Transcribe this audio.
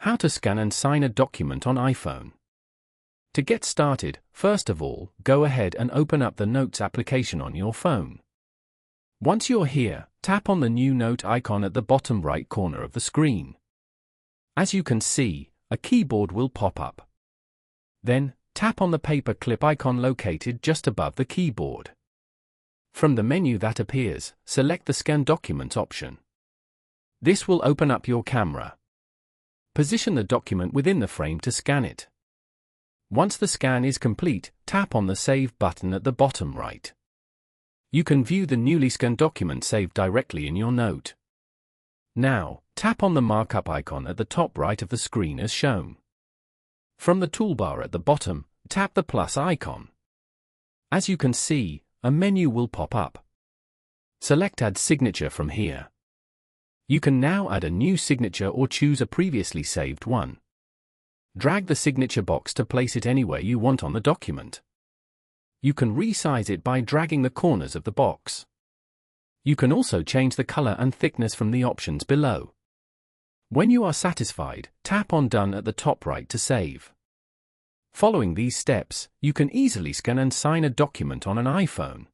How to scan and sign a document on iPhone. To get started, first of all, go ahead and open up the Notes application on your phone. Once you're here, tap on the new Note icon at the bottom right corner of the screen. As you can see, a keyboard will pop up. Then, tap on the paper clip icon located just above the keyboard. From the menu that appears, select the Scan Document option. This will open up your camera. Position the document within the frame to scan it. Once the scan is complete, tap on the Save button at the bottom right. You can view the newly scanned document saved directly in your note. Now, tap on the markup icon at the top right of the screen as shown. From the toolbar at the bottom, tap the plus icon. As you can see, a menu will pop up. Select Add Signature from here. You can now add a new signature or choose a previously saved one. Drag the signature box to place it anywhere you want on the document. You can resize it by dragging the corners of the box. You can also change the color and thickness from the options below. When you are satisfied, tap on Done at the top right to save. Following these steps, you can easily scan and sign a document on an iPhone.